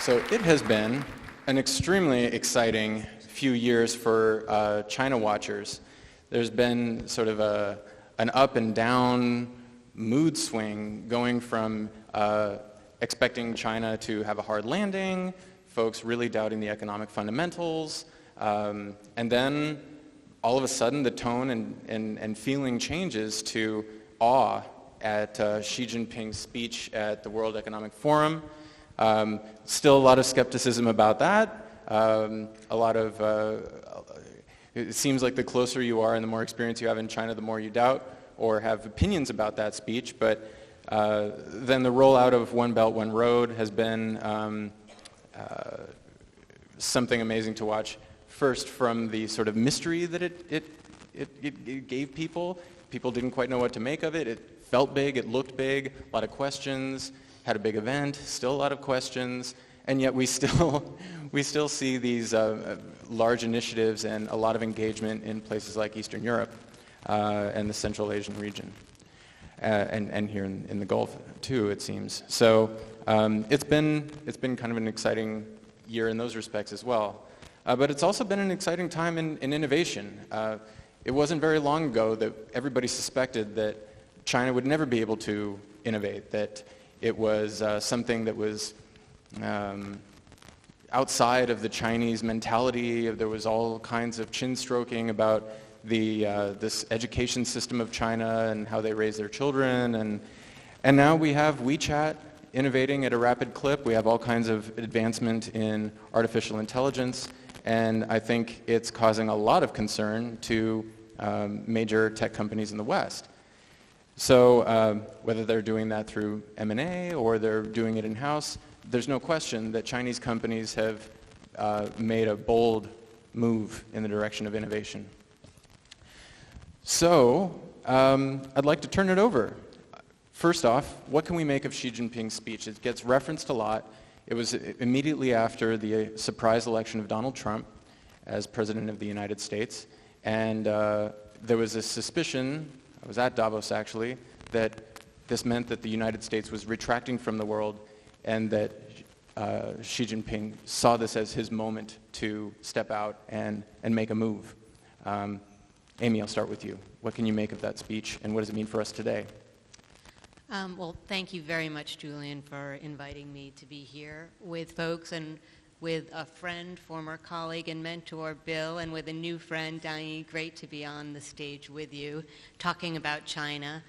So it has been an extremely exciting few years for China watchers. There's been sort of an up and down mood swing going from expecting China to have a hard landing, folks really doubting the economic fundamentals, and then all of a sudden the tone and feeling changes to awe at Xi Jinping's speech at the World Economic Forum. Still a lot of skepticism about that. It seems like the closer you are and the more experience you have in China, the more you doubt or have opinions about that speech. But then the rollout of One Belt, One Road has been something amazing to watch. First, from the sort of mystery that it gave people. People didn't quite know what to make of it. It felt big, it looked big, a lot of questions. Had a big event, still a lot of questions, and yet we still see these large initiatives and a lot of engagement in places like Eastern Europe and the Central Asian region, and here in the Gulf too, it seems. So it's been kind of an exciting year in those respects as well. But it's also been an exciting time in innovation. It wasn't very long ago that everybody suspected that China would never be able to innovate, that it was something that was outside of the Chinese mentality. There was all kinds of chin-stroking about this education system of China and how they raise their children. And now we have WeChat innovating at a rapid clip. We have all kinds of advancement in artificial intelligence. And I think it's causing a lot of concern to major tech companies in the West. So whether they're doing that through M&A or they're doing it in-house, there's no question that Chinese companies have made a bold move in the direction of innovation. So I'd like to turn it over. First off, what can we make of Xi Jinping's speech? It gets referenced a lot. It was immediately after the surprise election of Donald Trump as President of the United States. And there was a suspicion, I was at Davos actually, that this meant that the United States was retracting from the world and that Xi Jinping saw this as his moment to step out and make a move. Amy, I'll start with you. What can you make of that speech and what does it mean for us today? Well, thank you very much, Julian, for inviting me to be here with folks and with a friend, former colleague and mentor, Bill, and with a new friend, Diane. Great to be on the stage with you, talking about China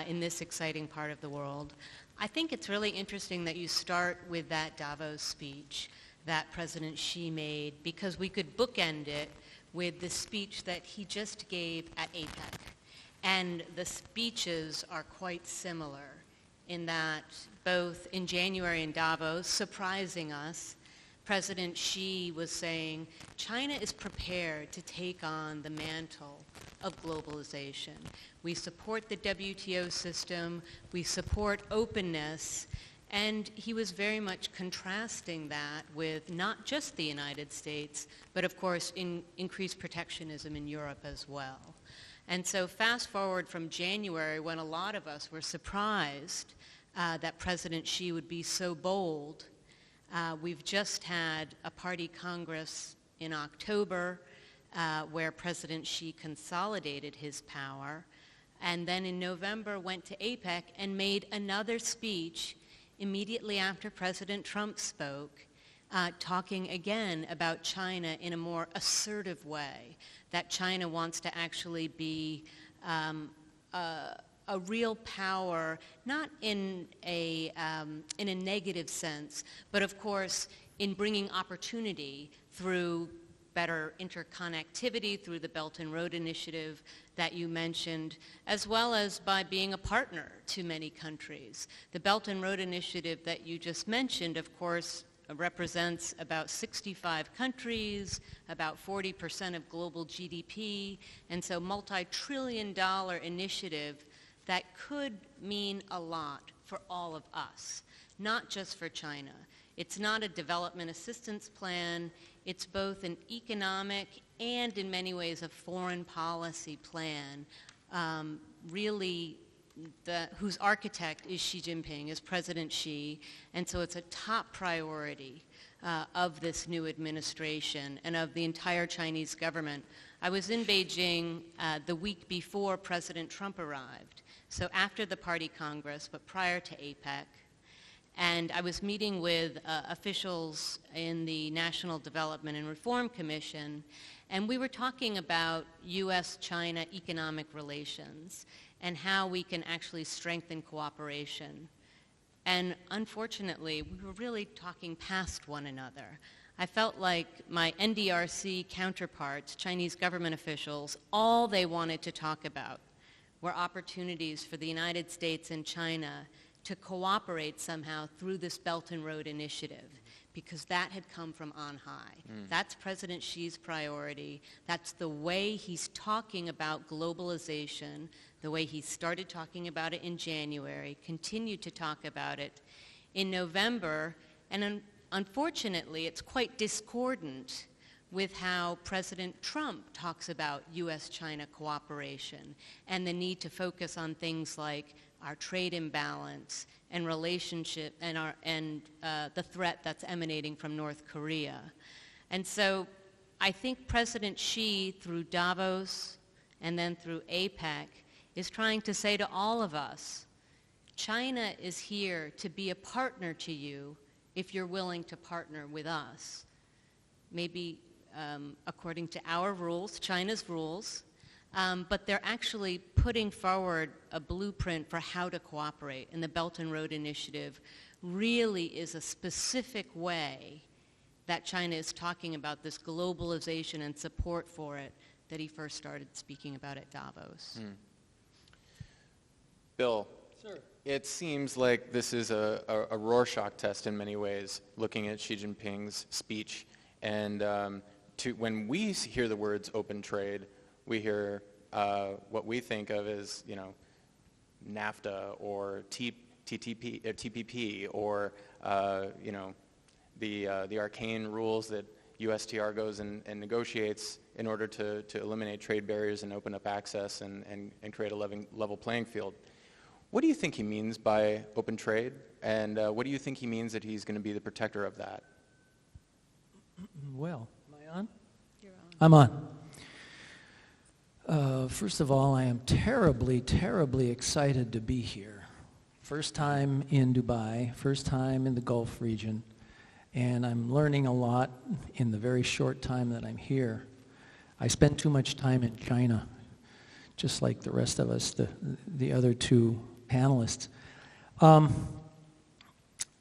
in this exciting part of the world. I think it's really interesting that you start with that Davos speech that President Xi made, because we could bookend it with the speech that he just gave at APEC. And the speeches are quite similar in that both in January in Davos, surprising us, President Xi was saying, China is prepared to take on the mantle of globalization. We support the WTO system, we support openness, and he was very much contrasting that with not just the United States, but of course increased protectionism in Europe as well. And so fast forward from January, when a lot of us were surprised that President Xi would be so bold. We've just had a party congress in October where President Xi consolidated his power, and then in November went to APEC and made another speech immediately after President Trump spoke, talking again about China in a more assertive way, that China wants to actually be a real power, not in a negative sense, but of course in bringing opportunity through better interconnectivity, through the Belt and Road Initiative that you mentioned, as well as by being a partner to many countries. The Belt and Road Initiative that you just mentioned, of course, represents about 65 countries, about 40% of global GDP, and so multi-trillion-dollar initiative that could mean a lot for all of us, not just for China. It's not a development assistance plan. It's both an economic and, in many ways, a foreign policy plan, whose architect is Xi Jinping, is President Xi, and so it's a top priority of this new administration and of the entire Chinese government. I was in Beijing the week before President Trump arrived, so after the Party Congress, but prior to APEC. And I was meeting with officials in the National Development and Reform Commission, and we were talking about U.S.-China economic relations and how we can actually strengthen cooperation. And unfortunately, we were really talking past one another. I felt like my NDRC counterparts, Chinese government officials, all they wanted to talk about were opportunities for the United States and China to cooperate somehow through this Belt and Road Initiative, because that had come from on high. That's President Xi's priority. That's the way he's talking about globalization, the way he started talking about it in January, continued to talk about it in November, and unfortunately, it's quite discordant with how President Trump talks about U.S.-China cooperation and the need to focus on things like our trade imbalance and relationship and the threat that's emanating from North Korea. And so I think President Xi, through Davos and then through APEC, is trying to say to all of us, China is here to be a partner to you if you're willing to partner with us. Maybe according to our rules, China's rules, but they're actually putting forward a blueprint for how to cooperate. And the Belt and Road Initiative really is a specific way that China is talking about this globalization and support for it that he first started speaking about at Davos. Bill, Sir. it seems like this is a Rorschach test in many ways, looking at Xi Jinping's speech. And when we hear the words open trade, we hear what we think of as, NAFTA or TPP or, the arcane rules that USTR goes and negotiates in order to eliminate trade barriers and open up access and create a level playing field. What do you think he means by open trade, and what do you think he means that he's going to be the protector of that? Well, am I on? You're on. I'm on. First of all, I am terribly, terribly excited to be here. First time in Dubai, first time in the Gulf region, and I'm learning a lot in the very short time that I'm here. I spend too much time in China, just like the rest of us, the other two panelists.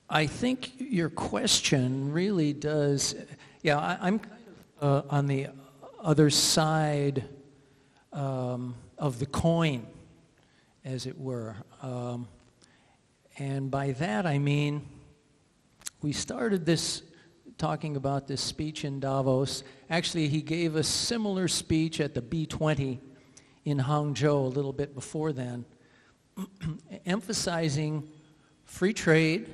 I think your question really does, I'm kind of on the other side of the coin, as it were. And by that I mean, we started this talking about this speech in Davos. Actually, he gave a similar speech at the B20 in Hangzhou a little bit before then, emphasizing free trade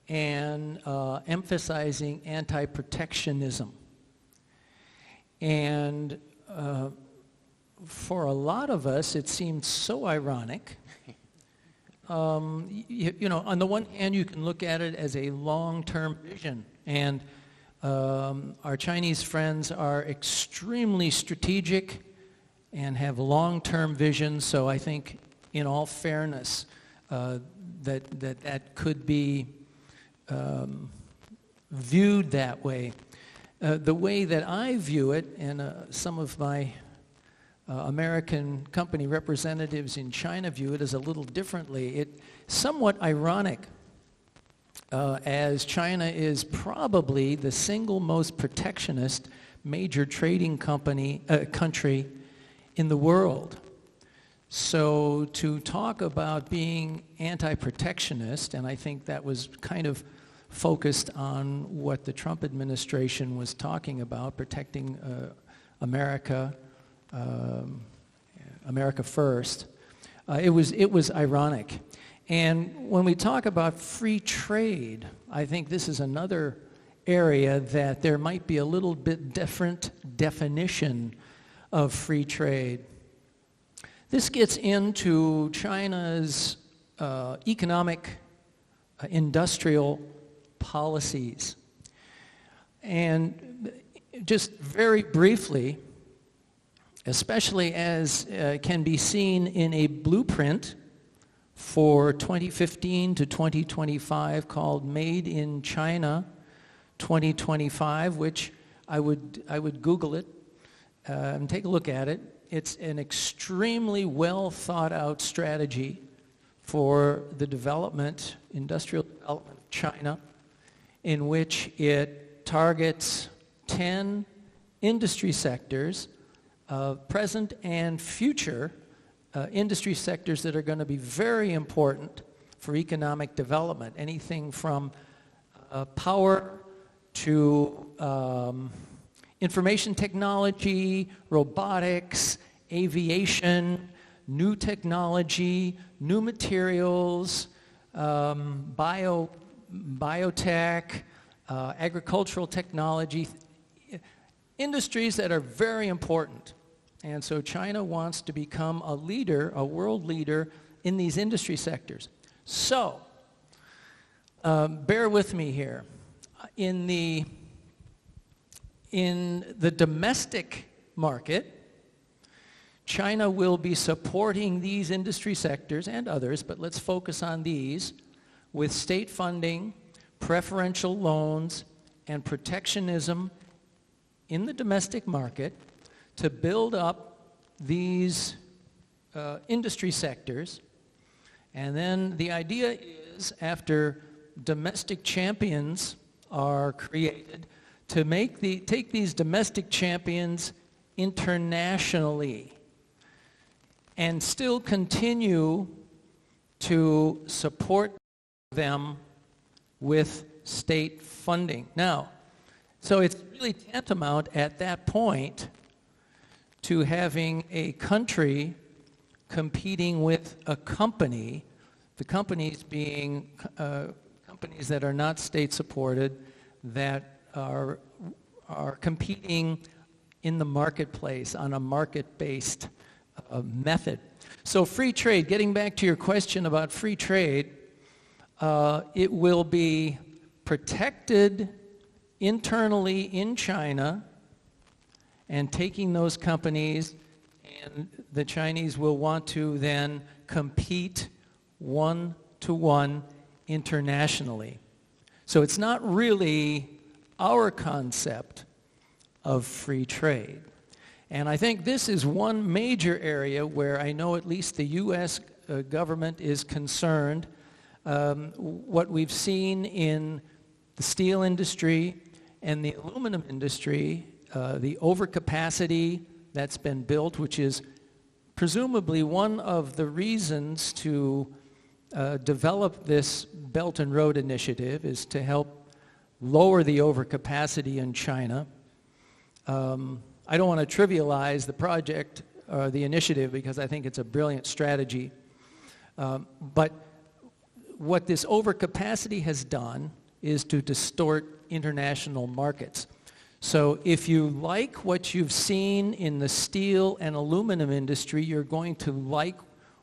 and emphasizing anti-protectionism. And for a lot of us, it seemed so ironic. On the one hand, you can look at it as a long-term vision, and our Chinese friends are extremely strategic and have long-term visions, so I think, in all fairness, that could be viewed that way. The way that I view it, and some of my American company representatives in China view it as a little differently. It's somewhat ironic, as China is probably the single most protectionist major trading country in the world. So to talk about being anti-protectionist, and I think that was kind of focused on what the Trump administration was talking about, protecting America, America first. It was ironic. And when we talk about free trade, I think this is another area that there might be a little bit different definition of free trade. This gets into China's economic, industrial policies. And just very briefly, especially as can be seen in a blueprint for 2015 to 2025 called Made in China 2025, which I would Google it and take a look at it. It's an extremely well thought out strategy for the development, industrial development of China, in which it targets 10 industry sectors, present and future industry sectors that are going to be very important for economic development. Anything from power to information technology, robotics, aviation, new technology, new materials, biotech, agricultural technology, industries that are very important. And so China wants to become a leader, a world leader in these industry sectors. So, bear with me here. In the domestic market, China will be supporting these industry sectors and others, but let's focus on these, with state funding, preferential loans, and protectionism in the domestic market to build up these industry sectors. And then the idea is, after domestic champions are created, to take these domestic champions internationally and still continue to support them with state funding. Now, so it's really tantamount at that point to having a country competing with a company, the companies being companies that are not state supported, that are competing in the marketplace on a market-based method. So free trade, getting back to your question about free trade, it will be protected internally in China, and taking those companies, and the Chinese will want to then compete one-to-one internationally. So it's not really our concept of free trade. And I think this is one major area where I know at least the U.S. government is concerned. What we've seen in the steel industry and the aluminum industry, the overcapacity that's been built, which is presumably one of the reasons to develop this Belt and Road Initiative, is to help lower the overcapacity in China. I don't want to trivialize the project or the initiative because I think it's a brilliant strategy. But what this overcapacity has done is to distort international markets. So if you like what you've seen in the steel and aluminum industry, you're going to like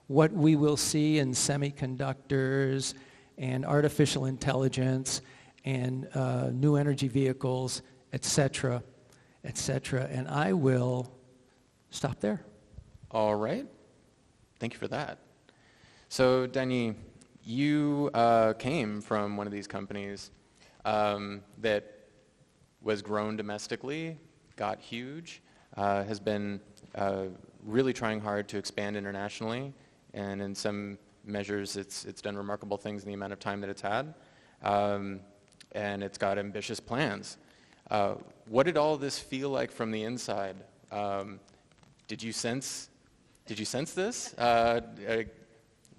what we will see in semiconductors and artificial intelligence and new energy vehicles, etc., etc. And I will stop there. All right. Thank you for that. So, Danny, you came from one of these companies that was grown domestically, got huge, has been really trying hard to expand internationally, and in some measures it's done remarkable things in the amount of time that it's had, and it's got ambitious plans. What did all this feel like from the inside? Did you sense this?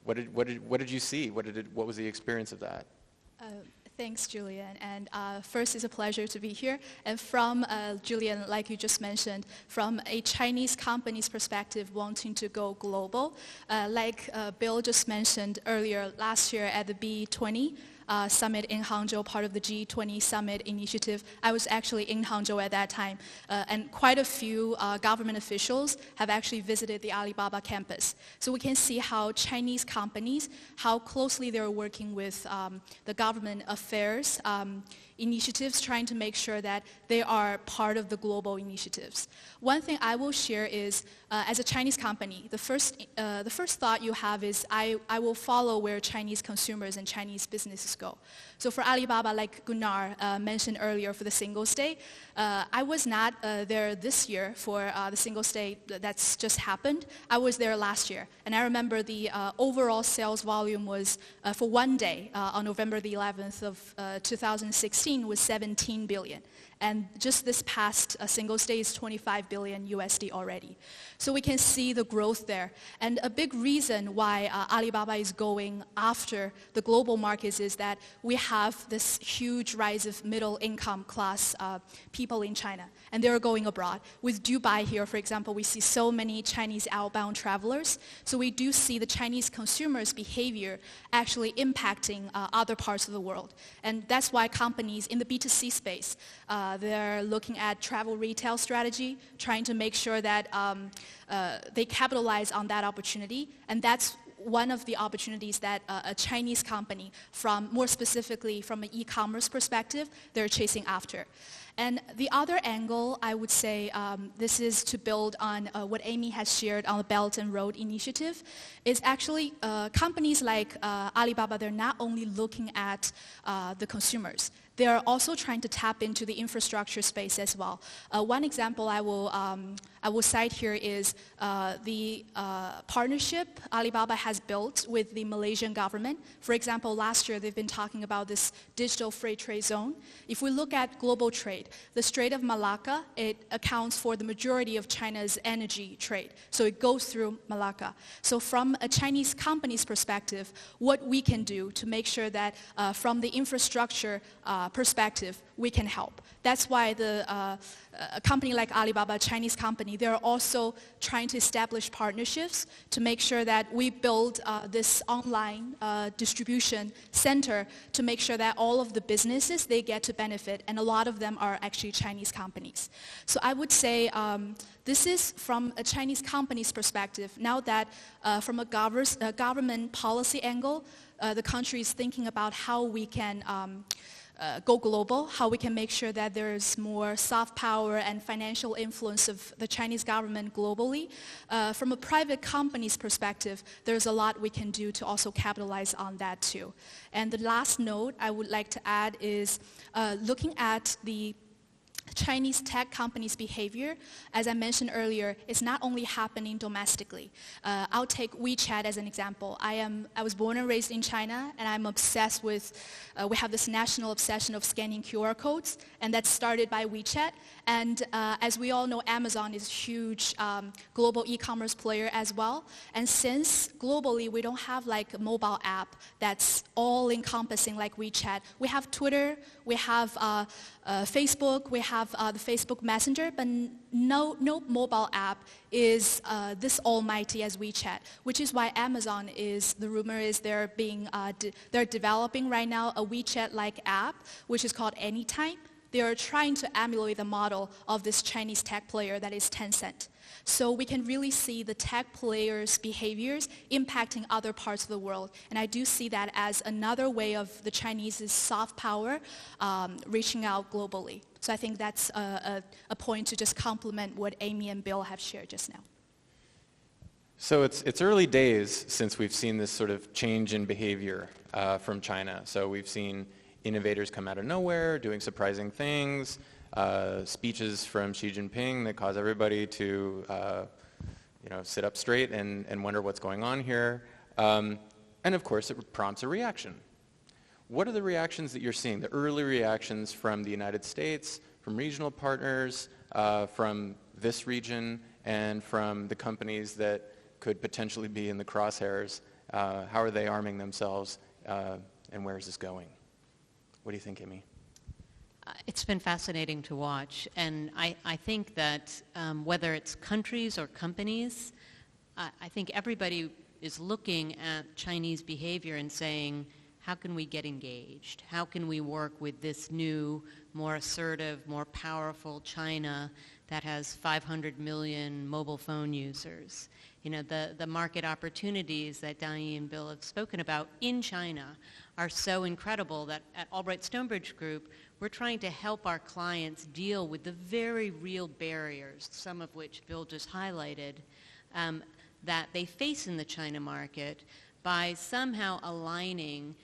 What did you see? What was the experience of that? Thanks, Julian. And first, it's a pleasure to be here. And from Julian, like you just mentioned, from a Chinese company's perspective, wanting to go global, like Bill just mentioned earlier, last year at the B20, summit in Hangzhou, part of the G20 summit initiative. I was actually in Hangzhou at that time, and quite a few government officials have actually visited the Alibaba campus. So we can see how Chinese companies, how closely they're working with the government affairs initiatives, trying to make sure that they are part of the global initiatives. One thing I will share is, as a Chinese company, the first thought you have is, I will follow where Chinese consumers and Chinese businesses go. So for Alibaba, like Gunnar mentioned earlier, for the Singles Day, I was not there this year for the Singles Day that's just happened. I was there last year, and I remember the overall sales volume was, for one day, on November the 11th of 2016, was 17 billion. And just this past Singles Day is 25 billion USD already. So we can see the growth there. And a big reason why Alibaba is going after the global markets is that we have this huge rise of middle income class people in China, and they're going abroad. With Dubai here, for example, we see so many Chinese outbound travelers. So we do see the Chinese consumers' behavior actually impacting other parts of the world. And that's why companies in the B2C space, they're looking at travel retail strategy, trying to make sure that they capitalize on that opportunity. And that's one of the opportunities that a Chinese company, more specifically from an e-commerce perspective, they're chasing after. And the other angle, I would say, this is to build on what Amy has shared on the Belt and Road Initiative, is actually companies like Alibaba, they're not only looking at the consumers, they are also trying to tap into the infrastructure space as well. One example I will cite here is the partnership Alibaba has built with the Malaysian government. For example, last year they've been talking about this digital free trade zone. If we look at global trade, the Strait of Malacca, it accounts for the majority of China's energy trade. So it goes through Malacca. So from a Chinese company's perspective, what we can do to make sure that from the infrastructure perspective, we can help. That's why a company like Alibaba, a Chinese company, they're also trying to establish partnerships to make sure that we build this online distribution center to make sure that all of the businesses, they get to benefit, and a lot of them are actually Chinese companies. So I would say this is from a Chinese company's perspective. Now that from a government policy angle, the country is thinking about how we can go global, how we can make sure that there's more soft power and financial influence of the Chinese government globally. From a private company's perspective, there's a lot we can do to also capitalize on that too. And the last note I would like to add is looking at the Chinese tech companies' behavior, as I mentioned earlier, is not only happening domestically. I'll take WeChat as an example. I was born and raised in China, and I'm obsessed with, we have this national obsession of scanning QR codes, and that's started by WeChat. And as we all know, Amazon is a huge global e-commerce player as well. And since globally we don't have like a mobile app that's all-encompassing like WeChat, we have Twitter, we have Facebook, we have the Facebook Messenger, but no mobile app is this almighty as WeChat, which is why Amazon the rumor is they're developing right now a WeChat-like app, which is called Anytime. They are trying to emulate the model of this Chinese tech player that is Tencent. So we can really see the tech players' behaviors impacting other parts of the world. And I do see that as another way of the Chinese's soft power reaching out globally. So I think that's a point to just complement what Amy and Bill have shared just now. So it's early days since we've seen this sort of change in behavior from China. So we've seen innovators come out of nowhere, doing surprising things, speeches from Xi Jinping that cause everybody to sit up straight and wonder what's going on here. And of course, it prompts a reaction. What are the reactions that you're seeing, the early reactions from the United States, from regional partners, from this region, and from the companies that could potentially be in the crosshairs? How are they arming themselves, and where is this going? What do you think, Amy? It's been fascinating to watch, and I think that whether it's countries or companies, I think everybody is looking at Chinese behavior and saying, how can we get engaged? How can we work with this new, more assertive, more powerful China that has 500 million mobile phone users? You know, the market opportunities that Diane and Bill have spoken about in China are so incredible that at Albright Stonebridge Group, we're trying to help our clients deal with the very real barriers, some of which Bill just highlighted, that they face in the China market by somehow aligning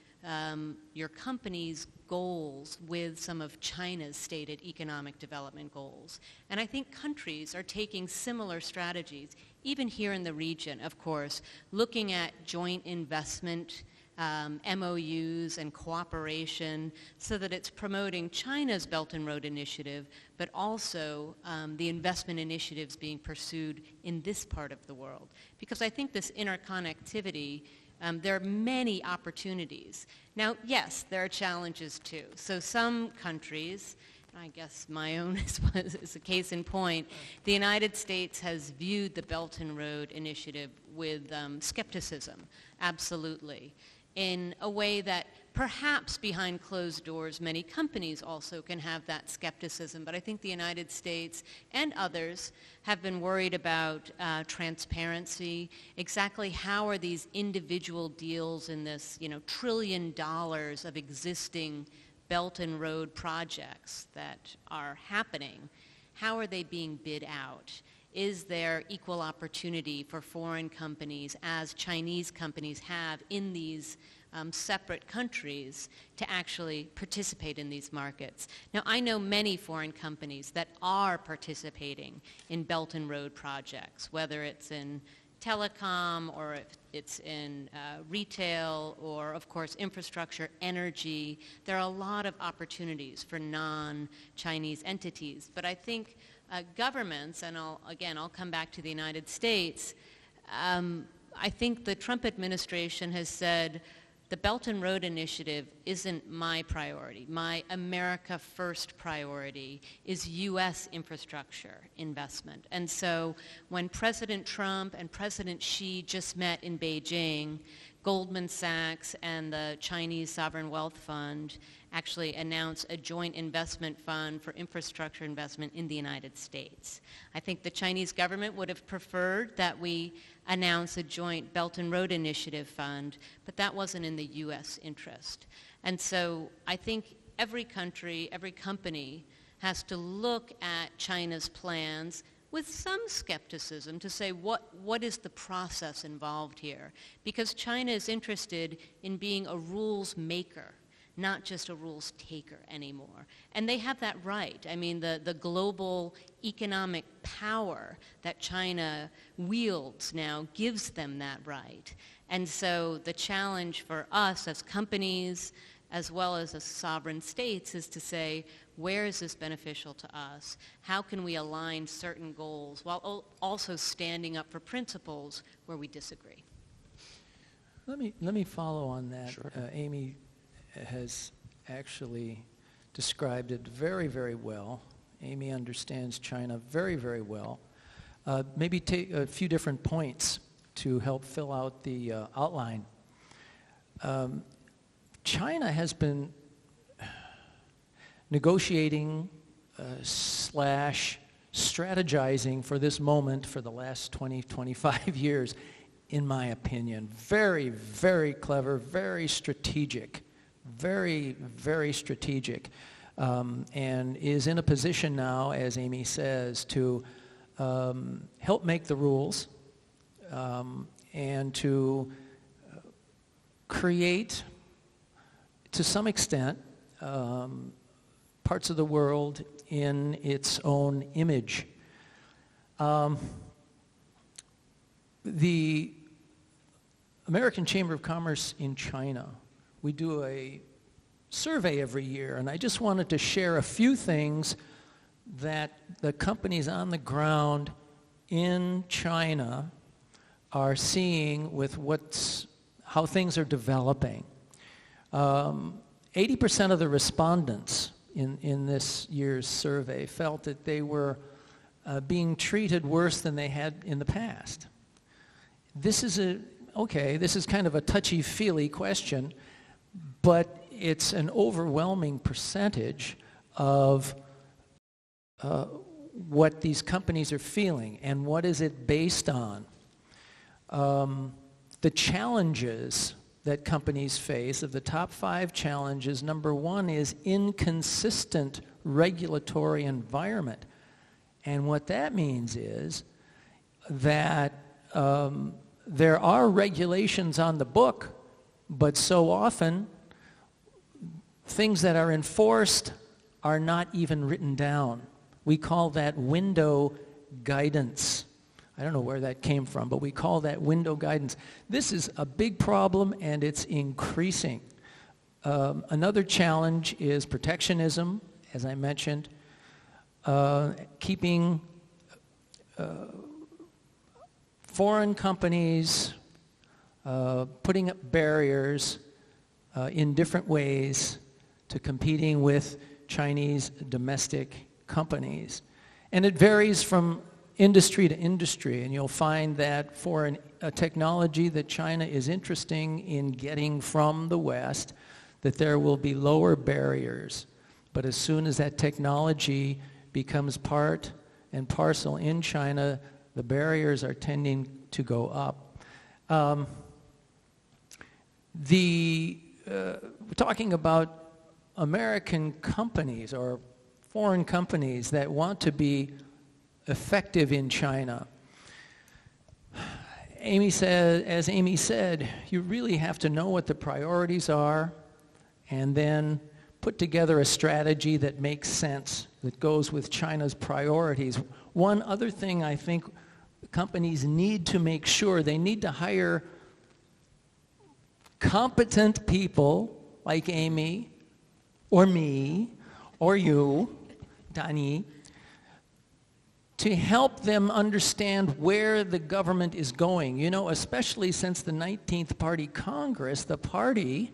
your company's goals with some of China's stated economic development goals. And I think countries are taking similar strategies, even here in the region, of course, looking at joint investment MOUs and cooperation so that it's promoting China's Belt and Road Initiative, but also the investment initiatives being pursued in this part of the world. Because I think this interconnectivity, there are many opportunities. Now, yes, there are challenges too. So some countries, I guess my own is a case in point, the United States has viewed the Belt and Road Initiative with skepticism, absolutely, in a way that perhaps behind closed doors many companies also can have that skepticism. But I think the United States and others have been worried about transparency, exactly how are these individual deals in this, $1 trillion of existing Belt and Road projects that are happening, how are they being bid out? Is there equal opportunity for foreign companies, as Chinese companies have in these separate countries, to actually participate in these markets? Now, I know many foreign companies that are participating in Belt and Road projects, whether it's in telecom or if it's in retail or, of course, infrastructure, energy. There are a lot of opportunities for non-Chinese entities. But I think governments, and I'll come back to the United States, I think the Trump administration has said the Belt and Road Initiative isn't my priority. My America First priority is U.S. infrastructure investment. And so when President Trump and President Xi just met in Beijing, Goldman Sachs and the Chinese Sovereign Wealth Fund actually announced a joint investment fund for infrastructure investment in the United States. I think the Chinese government would have preferred that we announce a joint Belt and Road Initiative fund, but that wasn't in the U.S. interest. And so I think every country, every company has to look at China's plans with some skepticism to say what is the process involved here? Because China is interested in being a rules maker, not just a rules taker anymore. And they have that right. I mean, the global economic power that China wields now gives them that right. And so the challenge for us as companies, as well as sovereign states, is to say, where is this beneficial to us? How can we align certain goals while also standing up for principles where we disagree? Let me follow on that. Sure. Amy has actually described it very, very well. Amy understands China very, very well. Maybe take a few different points to help fill out the outline. China has been negotiating slash strategizing for this moment for the last 20, 25 years, in my opinion. Very, very clever, very strategic, very, very strategic, and is in a position now, as Amy says, to help make the rules and to create, to some extent, parts of the world in its own image. The American Chamber of Commerce in China, we do a survey every year, and I just wanted to share a few things that the companies on the ground in China are seeing with how things are developing. 80% of the respondents in this year's survey felt that they were being treated worse than they had in the past. This is kind of a touchy-feely question, but it's an overwhelming percentage of what these companies are feeling. And what is it based on? The challenges that companies face, of the top 5 challenges, number 1 is inconsistent regulatory environment. And what that means is that there are regulations on the book, but so often things that are enforced are not even written down. We call that window guidance. I don't know where that came from, but we call that window guidance. This is a big problem, and it's increasing. Another challenge is protectionism, as I mentioned, keeping foreign companies, putting up barriers in different ways to competing with Chinese domestic companies. And it varies from industry to industry, and you'll find that for a technology that China is interested in getting from the West, that there will be lower barriers. But as soon as that technology becomes part and parcel in China, the barriers are tending to go up. We're talking about American companies or foreign companies that want to be effective in China. As Amy said, you really have to know what the priorities are and then put together a strategy that makes sense, that goes with China's priorities. One other thing I think companies need to make sure, they need to hire competent people like Amy or me or you, Danny, to help them understand where the government is going. You know, especially since the 19th Party Congress, the party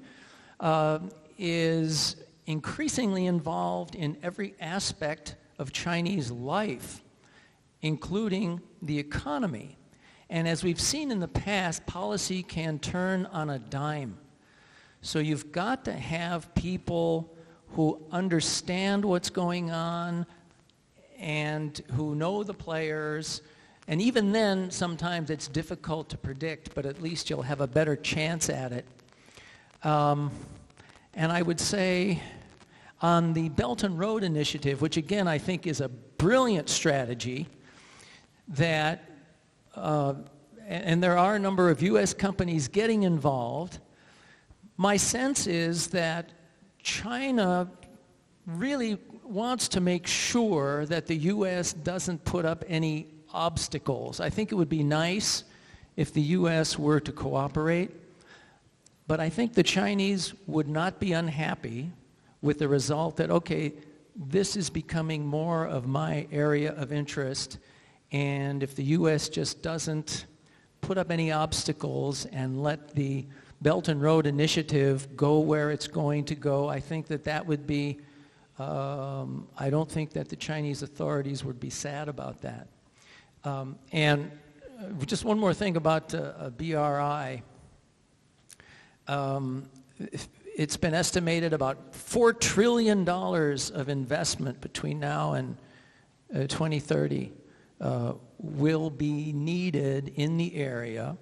is increasingly involved in every aspect of Chinese life, including the economy. And as we've seen in the past, policy can turn on a dime. So you've got to have people who understand what's going on and who know the players. And even then, sometimes it's difficult to predict, but at least you'll have a better chance at it. And I would say on the Belt and Road Initiative, which again I think is a brilliant strategy, that, and there are a number of U.S. companies getting involved, my sense is that China really wants to make sure that the U.S. doesn't put up any obstacles. I think it would be nice if the U.S. were to cooperate, but I think the Chinese would not be unhappy with the result that, okay, this is becoming more of my area of interest, and if the U.S. just doesn't put up any obstacles and let the Belt and Road Initiative go where it's going to go, I think that that would be, I don't think that the Chinese authorities would be sad about that. And just one more thing about BRI. It's been estimated about $4 trillion of investment between now and 2030 will be needed in the area.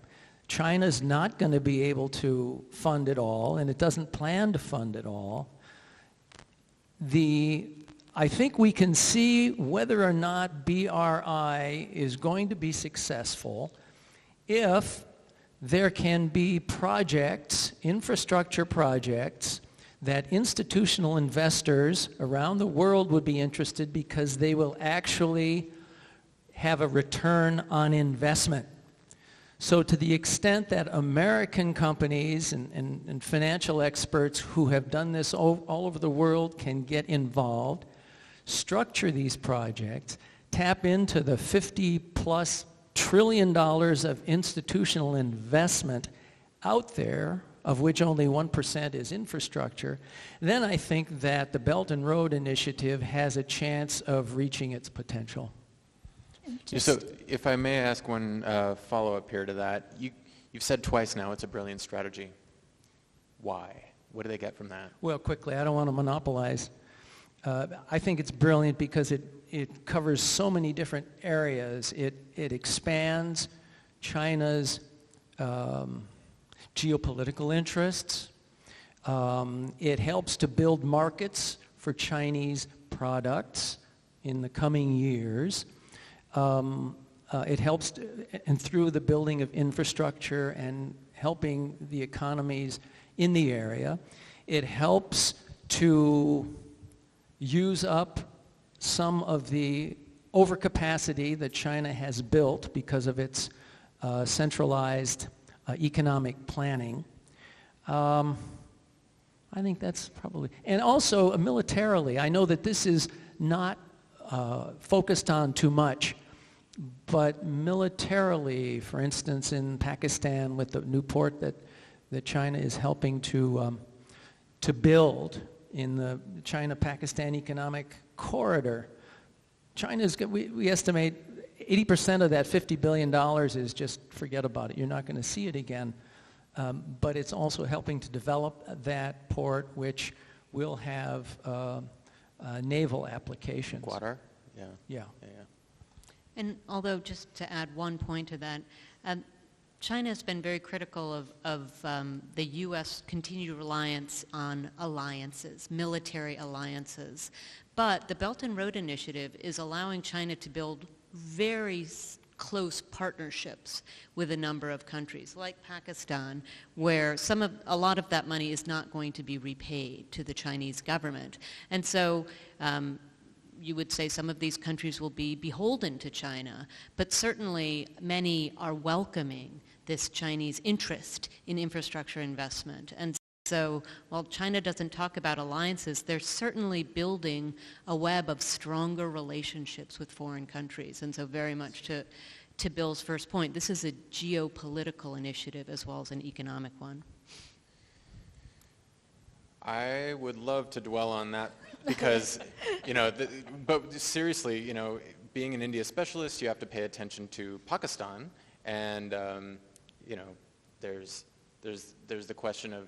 China's not going to be able to fund it all, and it doesn't plan to fund it all. I think we can see whether or not BRI is going to be successful if there can be projects, infrastructure projects, that institutional investors around the world would be interested because they will actually have a return on investment. So to the extent that American companies and financial experts who have done this all over the world can get involved, structure these projects, tap into the $50+ trillion of institutional investment out there, of which only 1% is infrastructure, then I think that the Belt and Road Initiative has a chance of reaching its potential. So if I may ask one follow-up here to that, you've said twice now it's a brilliant strategy. Why? What do they get from that? Well, quickly, I don't want to monopolize. I think it's brilliant because it covers so many different areas. It expands China's geopolitical interests. It helps to build markets for Chinese products in the coming years. It helps, and through the building of infrastructure and helping the economies in the area, it helps to use up some of the overcapacity that China has built because of its centralized economic planning. I think that's probably, and also militarily, I know that this is not focused on too much, but militarily, for instance, in Pakistan with the new port that China is helping to build in the China-Pakistan economic corridor, we estimate 80% of that $50 billion is just forget about it. You're not going to see it again. But it's also helping to develop that port, which will have naval applications. Guadar? Yeah. Yeah. And although, just to add one point to that, China has been very critical of the U.S. continued reliance on alliances, military alliances. But the Belt and Road Initiative is allowing China to build very close partnerships with a number of countries, like Pakistan, where a lot of that money is not going to be repaid to the Chinese government. And so you would say some of these countries will be beholden to China, but certainly many are welcoming this Chinese interest in infrastructure investment. And so while China doesn't talk about alliances, they're certainly building a web of stronger relationships with foreign countries. And so very much to Bill's first point, this is a geopolitical initiative as well as an economic one. I would love to dwell on that because, but seriously, being an India specialist, you have to pay attention to Pakistan, and there's the question of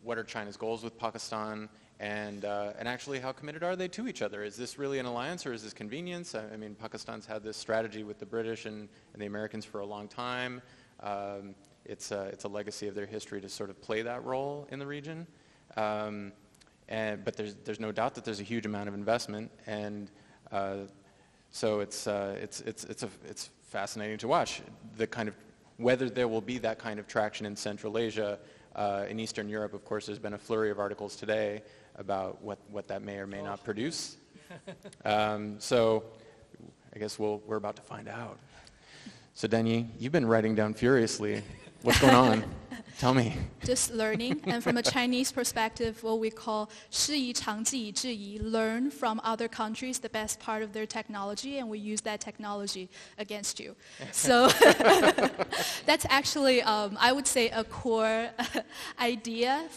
what are China's goals with Pakistan, and actually how committed are they to each other? Is this really an alliance or is this convenience? I mean, Pakistan's had this strategy with the British and the Americans for a long time. It's a legacy of their history to sort of play that role in the region. But there's no doubt that there's a huge amount of investment, and so it's fascinating to watch the kind of whether there will be that kind of traction in Central Asia. In Eastern Europe, of course, there's been a flurry of articles today about what that may or may not produce. So I guess we're about to find out. So Denyi, you've been writing down furiously. What's going on? Tell me. Just learning, and from a Chinese perspective, what we call 师夷长技以制夷, learn from other countries the best part of their technology, and we use that technology against you. So that's actually, I would say, a core idea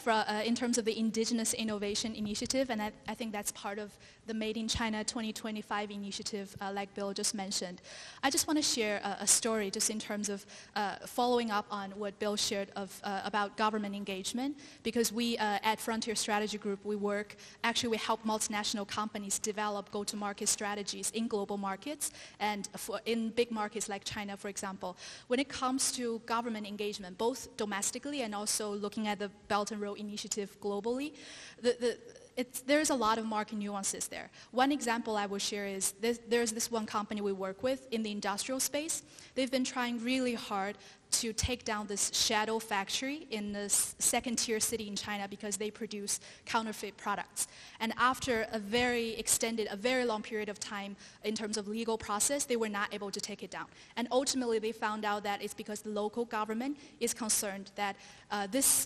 in terms of the Indigenous Innovation Initiative, and I think that's part of the Made in China 2025 initiative, like Bill just mentioned. I just want to share a story just in terms of following up on what Bill shared about government engagement, because we at Frontier Strategy Group, we help multinational companies develop go-to-market strategies in global markets and in big markets like China, for example. When it comes to government engagement, both domestically and also looking at the Belt and Road Initiative globally, there's a lot of market nuances there. One example I will share is there's this one company we work with in the industrial space. They've been trying really hard to take down this shadow factory in the second-tier city in China because they produce counterfeit products. And after a very long period of time in terms of legal process, they were not able to take it down. And ultimately, they found out that it's because the local government is concerned that this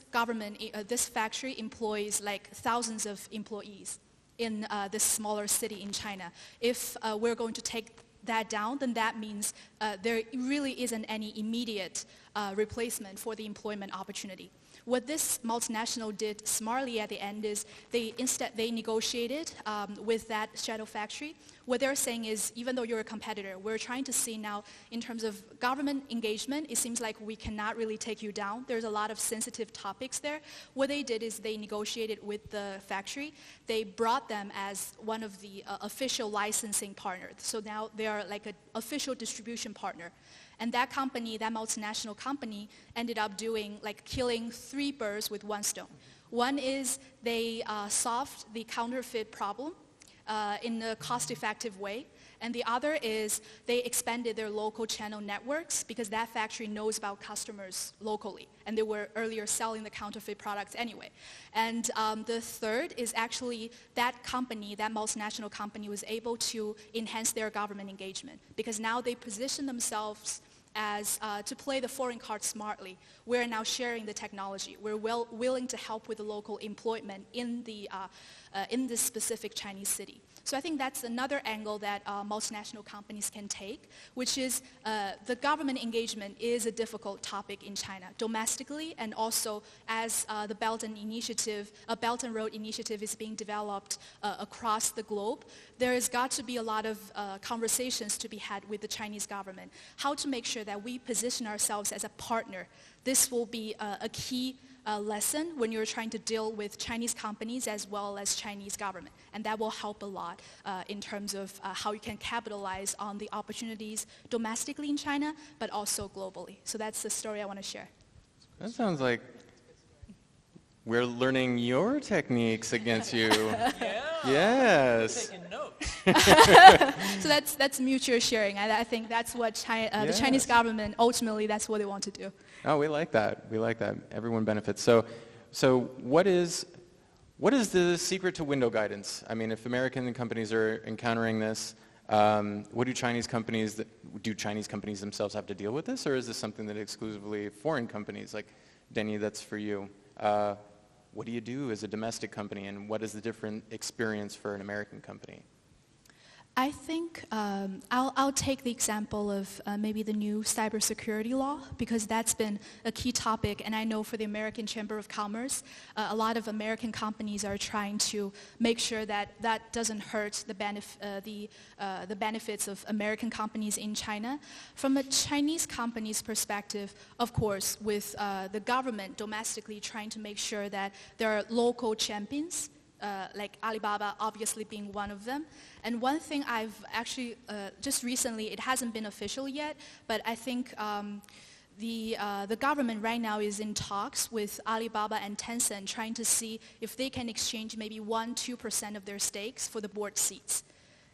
factory employs like thousands of employees in this smaller city in China. If we're going to take that down, then that means there really isn't any immediate replacement for the employment opportunity. What this multinational did smartly at the end is they negotiated with that shadow factory. What they're saying is, even though you're a competitor, we're trying to see now in terms of government engagement, it seems like we cannot really take you down. There's a lot of sensitive topics there. What they did is they negotiated with the factory. They brought them as one of the official licensing partners. So now they are like an official distribution partner. And that company, that multinational company, ended up killing 3 birds with 1 stone. One is they solved the counterfeit problem in a cost-effective way. And the other is they expanded their local channel networks because that factory knows about customers locally. And they were earlier selling the counterfeit products anyway. And the third is actually that company, that multinational company, was able to enhance their government engagement because now they position themselves as to play the foreign card smartly. We're now sharing the technology. We're willing to help with the local employment in this specific Chinese city. So I think that's another angle that multinational companies can take, which is the government engagement is a difficult topic in China, domestically, and also as the Belt and Road Initiative is being developed across the globe. There has got to be a lot of conversations to be had with the Chinese government, how to make sure that we position ourselves as a partner. This will be a key lesson when you're trying to deal with Chinese companies as well as Chinese government. And that will help a lot in terms of how you can capitalize on the opportunities domestically in China, but also globally. So that's the story I want to share. That sounds like we're learning your techniques against you. Yeah. Yes. Taking notes. So that's mutual sharing. I think that's what the Yes. Chinese government, ultimately, that's what they want to do. Oh, we like that. We like that. Everyone benefits. So what is the secret to window guidance? I mean, if American companies are encountering this, what do Chinese companies themselves have to deal with this, or is this something that exclusively foreign companies, like Denny, that's for you? What do you do as a domestic company, and what is the different experience for an American company? I think I'll take the example of maybe the new cybersecurity law because that's been a key topic, and I know for the American Chamber of Commerce, a lot of American companies are trying to make sure that that doesn't hurt the benefits of American companies in China. From a Chinese company's perspective, of course, with the government domestically trying to make sure that there are local champions, like Alibaba obviously being one of them. And one thing I've actually, just recently, it hasn't been official yet, but I think the government right now is in talks with Alibaba and Tencent trying to see if they can exchange maybe 1-2% of their stakes for the board seats.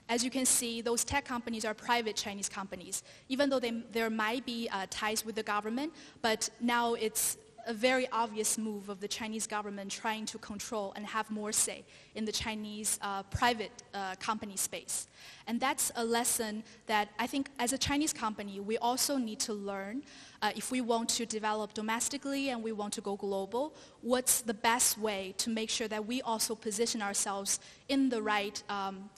As you can see, those tech companies are private Chinese companies, even though there might be ties with the government, but now it's a very obvious move of the Chinese government trying to control and have more say in the Chinese private company space. And that's a lesson that I think as a Chinese company, we also need to learn if we want to develop domestically and we want to go global, what's the best way to make sure that we also position ourselves in the right,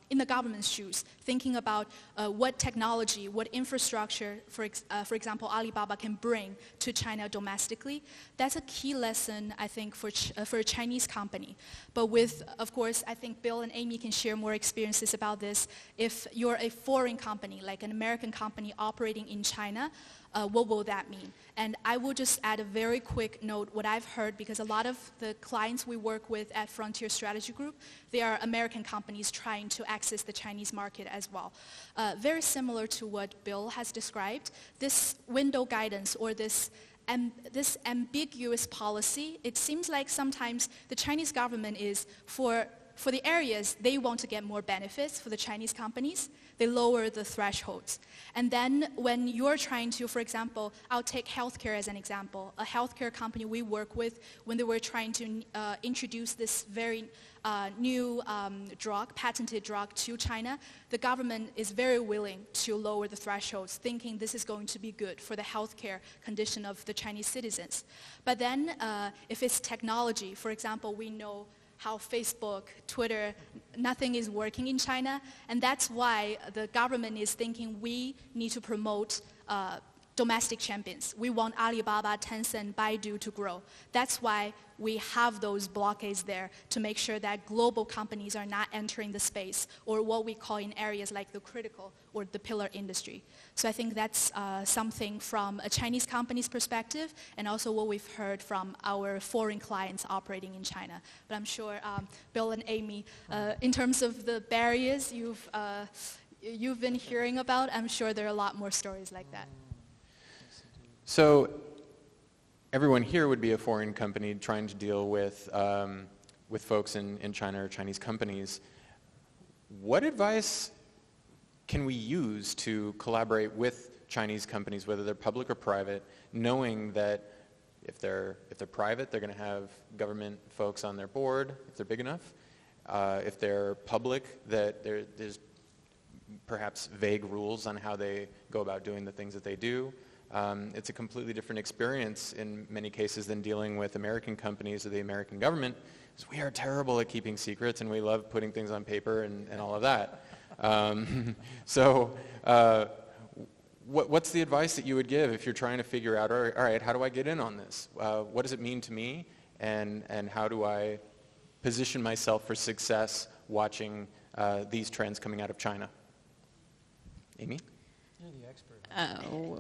in the government's shoes, thinking about what technology, what infrastructure, for example, Alibaba can bring to China domestically. That's a key lesson, I think, for a Chinese company. But with, of course, I think Bill and Amy can share more experiences about this. If you're a foreign company, like an American company operating in China, what will that mean? And I will just add a very quick note, what I've heard, because a lot of the clients we work with at Frontier Strategy Group, they are American companies trying to access the Chinese market as well. Very similar to what Bill has described, this window guidance or this ambiguous policy, it seems like sometimes the Chinese government is for the areas they want to get more benefits for the Chinese companies, they lower the thresholds. And then when you're trying to, for example, I'll take healthcare as an example. A healthcare company we work with, when they were trying to introduce this very new drug, patented drug to China, the government is very willing to lower the thresholds, thinking this is going to be good for the healthcare condition of the Chinese citizens. But then if it's technology, for example, we know how Facebook, Twitter, nothing is working in China. And that's why the government is thinking we need to promote domestic champions. We want Alibaba, Tencent, Baidu to grow. That's why we have those blockades there to make sure that global companies are not entering the space, or what we call in areas like the critical or the pillar industry. So I think that's something from a Chinese company's perspective, and also what we've heard from our foreign clients operating in China. But I'm sure Bill and Amy, in terms of the barriers you've been hearing about, I'm sure there are a lot more stories like that. So everyone here would be a foreign company trying to deal with folks in China or Chinese companies. What advice can we use to collaborate with Chinese companies, whether they're public or private, knowing that if they're private, they're going to have government folks on their board, if they're big enough. If they're public, that there's perhaps vague rules on how they go about doing the things that they do. It's a completely different experience in many cases than dealing with American companies or the American government, because we are terrible at keeping secrets and we love putting things on paper and all of that. What's the advice that you would give if you're trying to figure out, all right, how do I get in on this? What does it mean to me, and how do I position myself for success watching these trends coming out of China? Amy? You're the expert.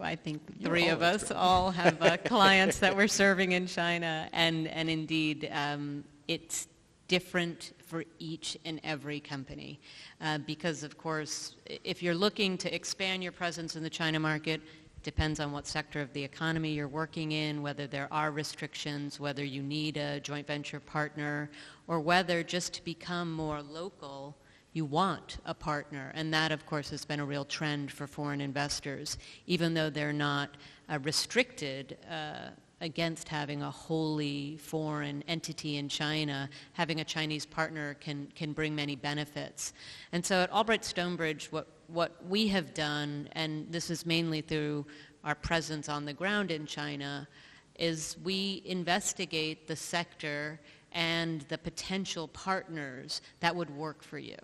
I think three of us all have clients that we're serving in China, and indeed it's different for each and every company because, of course, if you're looking to expand your presence in the China market, depends on what sector of the economy you're working in, whether there are restrictions, whether you need a joint venture partner, or whether just to become more local, you want a partner. And that, of course, has been a real trend for foreign investors. Even though they're not restricted against having a wholly foreign entity in China, having a Chinese partner can bring many benefits. And so at Albright Stonebridge, what we have done, and this is mainly through our presence on the ground in China, is we investigate the sector and the potential partners that would work for you.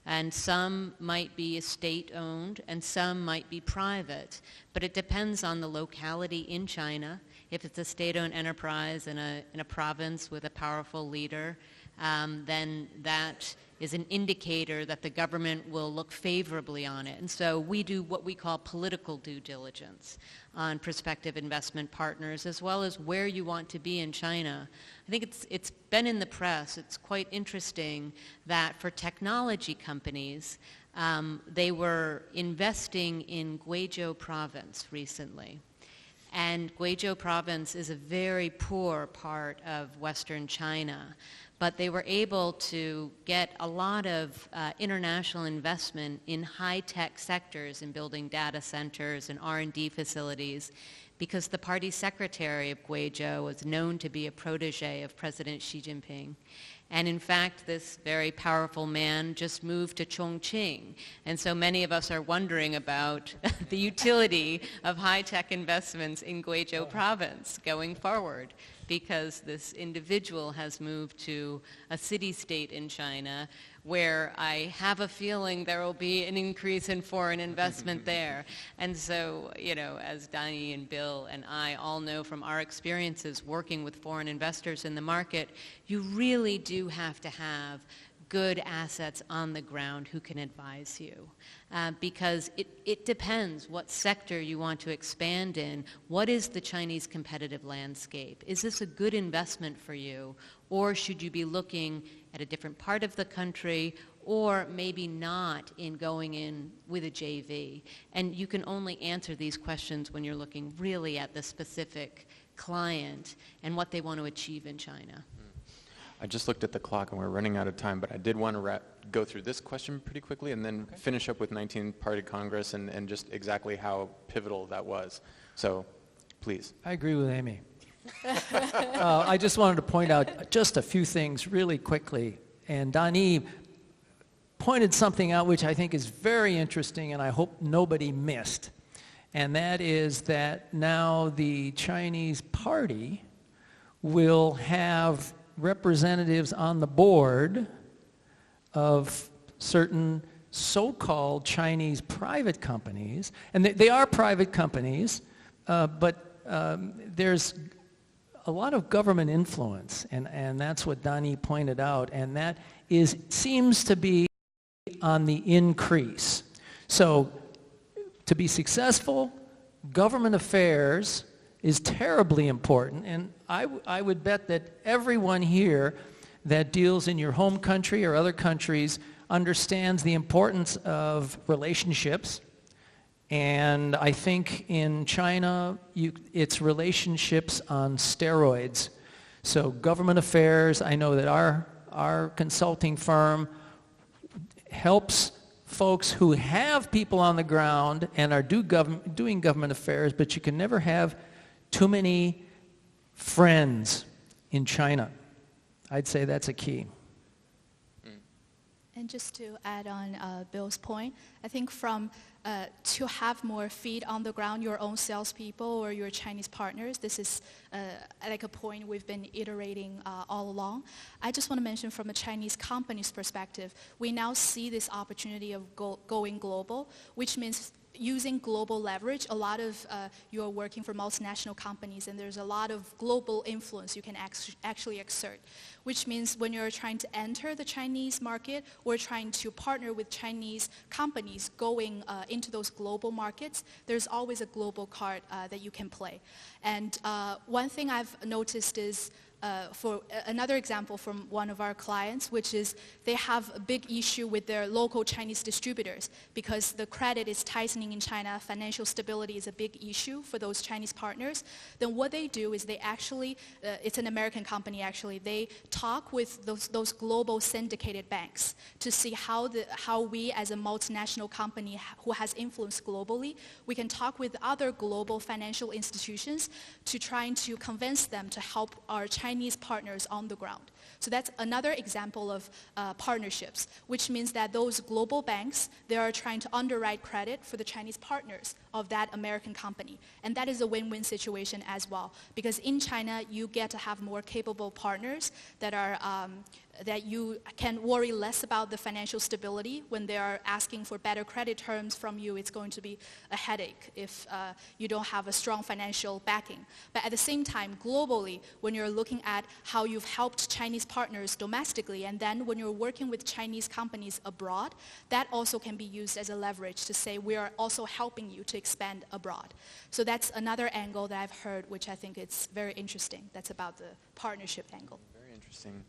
And some might be state-owned and some might be private, but it depends on the locality in China. If it's a state-owned enterprise in a province with a powerful leader, then that is an indicator that the government will look favorably on it. And so we do what we call political due diligence on prospective investment partners, as well as where you want to be in China. I think it's been in the press. It's quite interesting that for technology companies, they were investing in Guizhou province recently. And Guizhou province is a very poor part of Western China. But they were able to get a lot of international investment in high-tech sectors, in building data centers and R&D facilities, because the party secretary of Guizhou was known to be a protege of President Xi Jinping. And in fact, this very powerful man just moved to Chongqing. And so many of us are wondering about the utility of high-tech investments in Guizhou province going forward, because this individual has moved to a city-state in China where I have a feeling there will be an increase in foreign investment there. And so, as Donnie and Bill and I all know from our experiences working with foreign investors in the market, you really do have to have good assets on the ground who can advise you. Because it depends what sector you want to expand in. What is the Chinese competitive landscape? Is this a good investment for you? Or should you be looking at a different part of the country, or maybe not in going in with a JV? And you can only answer these questions when you're looking really at the specific client and what they want to achieve in China. I just looked at the clock and we're running out of time, but I did want to go through this question pretty quickly and then finish up with 19th Party Congress and just exactly how pivotal that was. So, please. I agree with Amy. I just wanted to point out just a few things really quickly. And Donnie pointed something out which I think is very interesting and I hope nobody missed. And that is that now the Chinese party will have representatives on the board of certain so-called Chinese private companies, and they are private companies, but there's a lot of government influence, and that's what Donnie pointed out, and that seems to be on the increase. So to be successful, government affairs is terribly important, and I would bet that everyone here that deals in your home country or other countries understands the importance of relationships. And I think in China, it's relationships on steroids. So government affairs, I know that our consulting firm helps folks who have people on the ground and are doing government affairs, but you can never have too many friends in China. I'd say that's a key. And just to add on Bill's point, I think to have more feet on the ground, your own salespeople or your Chinese partners, this is like a point we've been iterating all along. I just want to mention from a Chinese company's perspective, we now see this opportunity of going global, which means using global leverage. A lot of you are working for multinational companies, and there's a lot of global influence you can actually exert, which means when you're trying to enter the Chinese market or trying to partner with Chinese companies going into those global markets, there's always a global card that you can play. And one thing I've noticed is for another example from one of our clients, which is they have a big issue with their local Chinese distributors because the credit is tightening in China, financial stability is a big issue for those Chinese partners. Then what they do is they actually, it's an American company actually, they talk with those global syndicated banks to see how we as a multinational company who has influence globally, we can talk with other global financial institutions to trying to convince them to help our Chinese partners on the ground. So that's another example of partnerships, which means that those global banks, they are trying to underwrite credit for the Chinese partners of that American company. And that is a win-win situation as well, because in China, you get to have more capable partners that are that you can worry less about the financial stability. When they are asking for better credit terms from you, it's going to be a headache if you don't have a strong financial backing. But at the same time, globally, when you're looking at how you've helped Chinese partners domestically, and then when you're working with Chinese companies abroad, that also can be used as a leverage to say we are also helping you to expand abroad. So that's another angle that I've heard, which I think it's very interesting. That's about the partnership angle. Very interesting.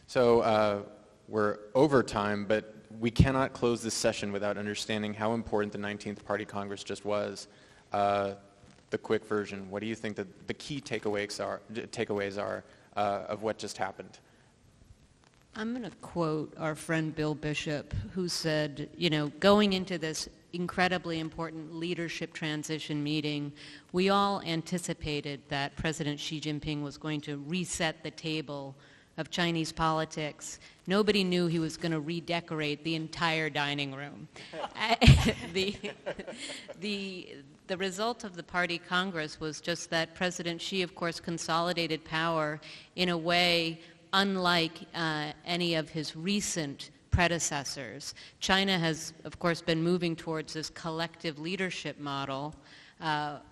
So we're over time, but we cannot close this session without understanding how important the 19th Party Congress just was. The quick version, what do you think that the key takeaways are of what just happened? I'm going to quote our friend Bill Bishop, who said, going into this incredibly important leadership transition meeting, we all anticipated that President Xi Jinping was going to reset the table of Chinese politics. Nobody knew he was going to redecorate the entire dining room. The result of the Party Congress was just that President Xi, of course, consolidated power in a way unlike any of his recent predecessors. China has, of course, been moving towards this collective leadership model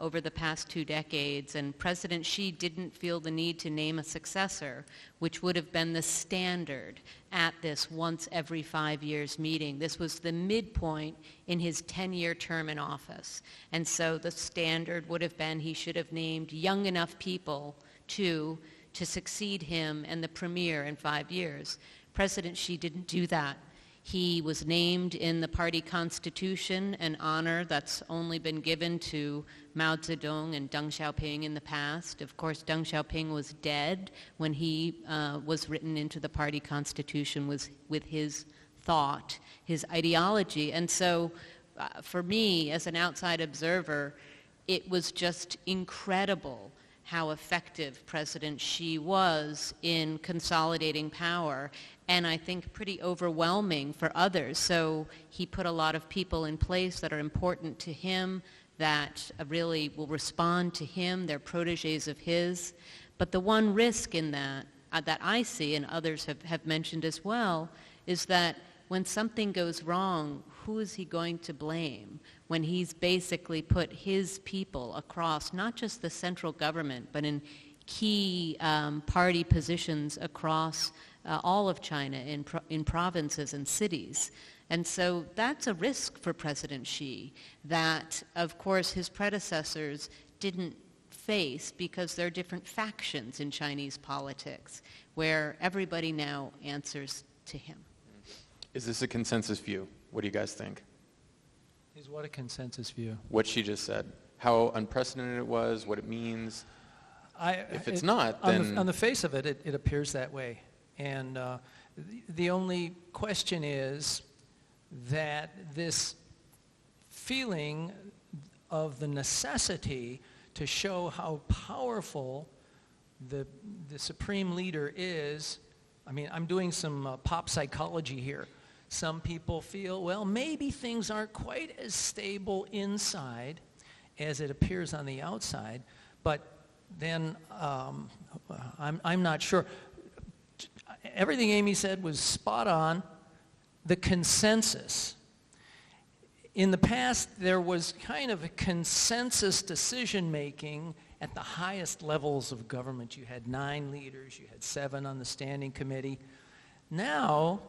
over the past 2 decades, and President Xi didn't feel the need to name a successor, which would have been the standard at this once every 5 years meeting. This was the midpoint in his 10-year term in office, and so the standard would have been he should have named young enough people to succeed him and the premier in 5 years. President Xi didn't do that. He was named in the party constitution, an honor that's only been given to Mao Zedong and Deng Xiaoping in the past. Of course, Deng Xiaoping was dead when he was written into the party constitution with his thought, his ideology. And so for me, as an outside observer, it was just incredible how effective President Xi was in consolidating power, and I think pretty overwhelming for others. So he put a lot of people in place that are important to him, that really will respond to him, they're protégés of his. But the one risk in that, that I see, and others have mentioned as well, is that when something goes wrong, who is he going to blame when he's basically put his people across not just the central government, but in key party positions across all of China in provinces and cities. And so that's a risk for President Xi that, of course, his predecessors didn't face because there are different factions in Chinese politics where everybody now answers to him. Is this a consensus view? What do you guys think? Is what a consensus view? What she just said. How unprecedented it was, what it means. If it's not, then... On the face of it, it appears that way. And the only question is that this feeling of the necessity to show how powerful the supreme leader is, I mean, I'm doing some pop psychology here. Some people feel, well, maybe things aren't quite as stable inside as it appears on the outside, but then I'm not sure. Everything Amy said was spot on. The consensus. In the past, there was kind of a consensus decision-making at the highest levels of government. You had 9 leaders, you had 7 on the standing committee. Now,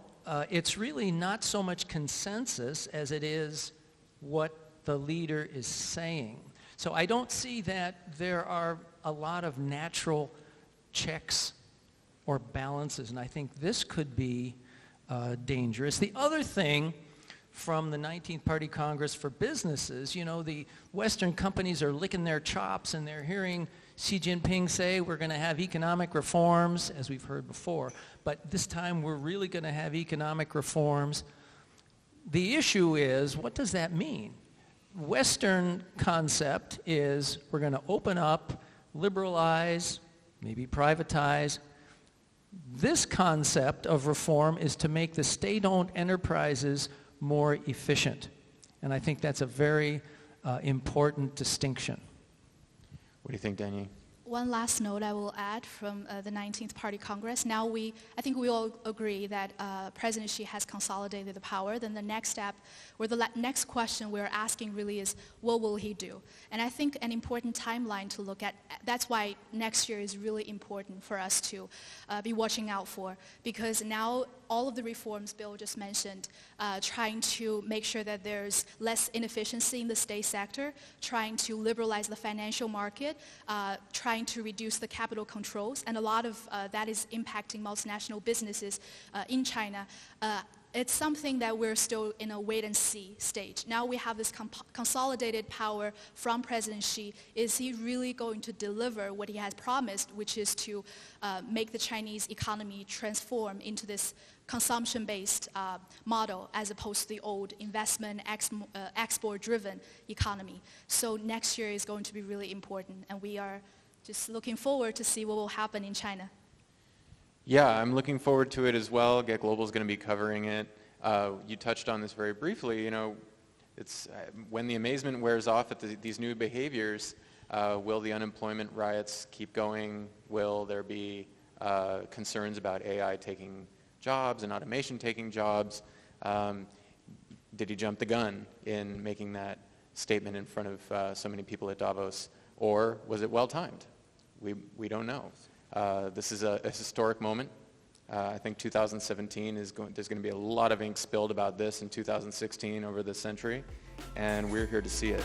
it's really not so much consensus as it is what the leader is saying. So I don't see that there are a lot of natural checks or balances, and I think this could be dangerous. The other thing from the 19th Party Congress for businesses, you know, the Western companies are licking their chops and they're hearing Xi Jinping say we're going to have economic reforms, as we've heard before, but this time we're really going to have economic reforms. The issue is, what does that mean? Western concept is we're going to open up, liberalize, maybe privatize. This concept of reform is to make the state-owned enterprises more efficient. And I think that's a very important distinction. What do you think, Danny? One last note I will add from the 19th Party Congress. Now I think we all agree that President Xi has consolidated the power. Then the next step, or the next question we're asking really is, what will he do? And I think an important timeline to look at, that's why next year is really important for us to be watching out for. Because now all of the reforms Bill just mentioned, trying to make sure that there's less inefficiency in the state sector, trying to liberalize the financial market, trying to reduce the capital controls, and a lot of that is impacting multinational businesses in China. It's something that we're still in a wait-and-see stage. Now we have this consolidated power from President Xi. Is he really going to deliver what he has promised, which is to make the Chinese economy transform into this consumption-based model as opposed to the old investment, export-driven economy? So next year is going to be really important, and we are just looking forward to see what will happen in China. Yeah, I'm looking forward to it as well. GetGlobal is going to be covering it. You touched on this very briefly. You know, it's when the amazement wears off at these new behaviors, will the unemployment riots keep going? Will there be concerns about AI taking jobs and automation taking jobs? Did he jump the gun in making that statement in front of so many people at Davos? Or was it well-timed? We don't know. This is a historic moment. I think 2017 there's going to be a lot of ink spilled about this in 2016 over this century, and we're here to see it.